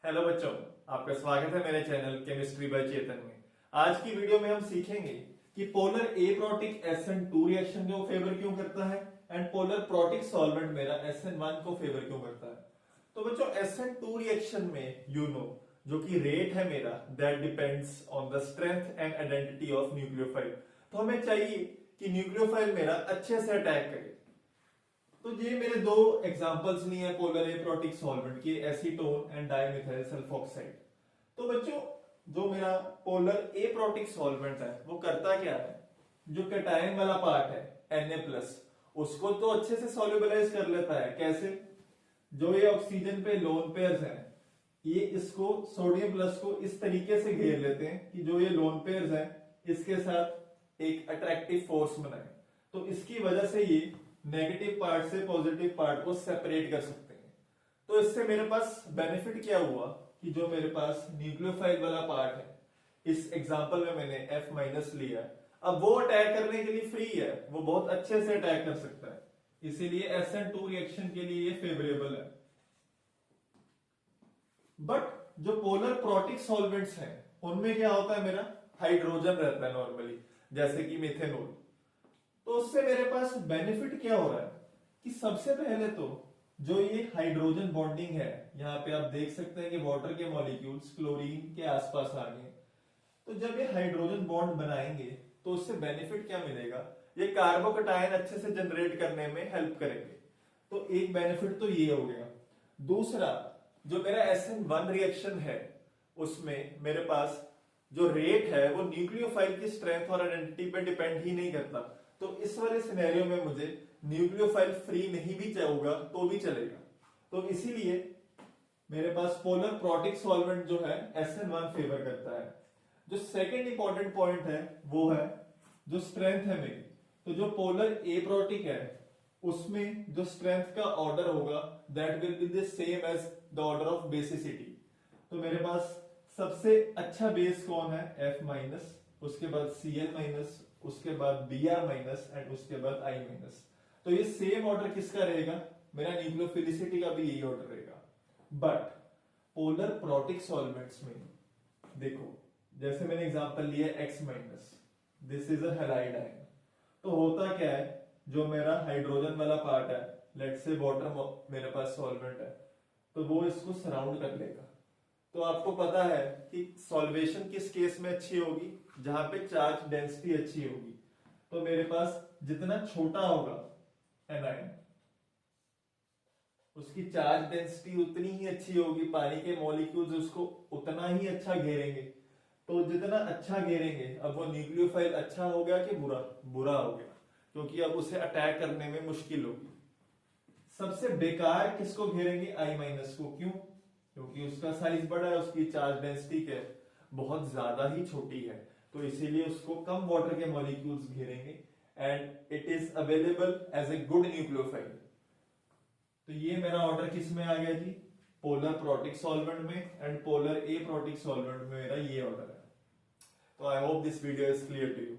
Hello बच्चों, आपका स्वागत है मेरे चैनल केमिस्ट्री बाय चेतन में। आज की वीडियो में हम सीखेंगे कि पोलर एप्रोटिक SN2 रिएक्शन को फेवर क्यों करता है एंड पोलर प्रोटिक सॉल्वेंट मेरा SN1 को फेवर क्यों करता है। तो बच्चों SN2 रिएक्शन में जो कि रेट है मेरा that depends on the strength and identity of nucleophile. तो हमें चाहिए कि न्यूक्लियोफाइल मेरा अच्छे से अटैक करे। तो ये मेरे दो एग्जांपल्स लिए हैं पोलर एप्रोटिक सॉल्वेंट के, एसीटोन एंड डाइमिथाइल सल्फोक्साइड। तो बच्चों जो मेरा पोलर एप्रोटिक सॉल्वेंट है वो करता क्या है, जो कैटायन वाला पार्ट है Na+ उसको तो अच्छे से सॉल्युबलाइज कर लेता है। कैसे? जो ये ऑक्सीजन पे लोन पेयर्स हैं ये इसको सोडियम प्लस को इस तरीके से घेर लेते हैं कि जो ये लोन पेयर्स हैं इसके साथ एक अट्रैक्टिव फोर्स बनाए। तो इसकी वजह से ये नेगेटिव पार्ट से पॉजिटिव पार्ट को सेपरेट कर सकते हैं। तो इससे मेरे पास बेनिफिट क्या हुआ कि जो मेरे पास न्यूक्लियोफाइल वाला पार्ट है, इस एग्जांपल में मैंने F- लिया, अब वो अटैक करने के लिए फ्री है, वो बहुत अच्छे से अटैक कर सकता है। इसीलिए SN2 रिएक्शन के लिए ये फेवरेबल है। बट जो पोलर प्रोटिक सॉल्वेंट्स हैं उनमें क्या होता है, मेरा हाइड्रोजन रहता है नॉर्मली, जैसे कि मिथेनॉल। तो उससे मेरे पास बेनिफिट क्या हो रहा है कि सबसे पहले तो जो ये हाइड्रोजन बॉन्डिंग है, यहां पे आप देख सकते हैं कि वाटर के मॉलिक्यूल्स क्लोरीन के आसपास आ गए। तो जब ये हाइड्रोजन बॉन्ड बनाएंगे तो उससे बेनिफिट क्या मिलेगा, ये कार्बोकटायन अच्छे से जनरेट करने में हेल्प करेंगे। तो एक बेनिफिट तो ये हो गया। दूसरा, जो मेरा SN1 रिएक्शन है उसमें मेरे पास जो रेट है वो न्यूक्लियोफाइल की स्ट्रेंथ और आइडेंटिटी पे डिपेंड ही नहीं करता। तो इस वाले सिनेरियो में मुझे न्यूक्लियोफाइल फ्री नहीं भी होगा तो भी चलेगा। तो इसीलिए मेरे पास पोलर प्रोटिक सॉल्वेंट जो है SN1 फेवर करता है। जो सेकंड इंपॉर्टेंट पॉइंट है वो है जो स्ट्रेंथ है मेरी। तो जो पोलर एप्रोटिक है उसमें जो स्ट्रेंथ का ऑर्डर होगा that will be the same as the order of basicity. तो मेरे पास सबसे अच्छा बेस कौन है, F-, उसके बाद Cl-, उसके बाद Br- एंड उसके बाद I-। तो ये सेम ऑर्डर किसका रहेगा, मेरा न्यूक्लियोफिलिसिटी का भी यही ऑर्डर रहेगा। बट पोलर प्रोटिक सॉल्वेंट्स में देखो, जैसे मैंने एग्जांपल लिया X-, this is a halide ion. तो होता क्या है, जो मेरा हाइड्रोजन वाला पार्ट है, लेट्स से वाटर मेरे पास सॉल्वेंट है, तो वो इसको सराउंड कर लेगा। तो आपको पता है कि सॉल्वेशन किस केस में अच्छी होगी, जहां पे चार्ज डेंसिटी अच्छी होगी। तो मेरे पास जितना छोटा होगा एनायन, उसकी चार्ज डेंसिटी उतनी ही अच्छी होगी, पानी के मॉलिक्यूल्स उसको उतना ही अच्छा घेरेंगे। तो जितना अच्छा घेरेंगे, अब वो न्यूक्लियोफाइल अच्छा हो गया कि बुरा, बुरा हो गया, क्योंकि अब उसे अटैक करने में मुश्किल होगी। सबसे बेकार किसको घेरेंगे, I- को। क्यों? क्योंकि उसका साइज बड़ा है, उसकी चार्ज डेंसिटी क्या है, बहुत ज्यादा ही छोटी है। तो इसीलिए उसको कम वाटर के मॉलिक्यूल्स घेरेंगे and it is available as a good nucleophile. तो ये मेरा ऑर्डर किस में आ गया जी, पोलर प्रोटिक सॉल्वेंट में, एंड पोलर एप्रोटिक सॉल्वेंट में मेरा ये ऑर्डर है। तो I hope this video is clear to you.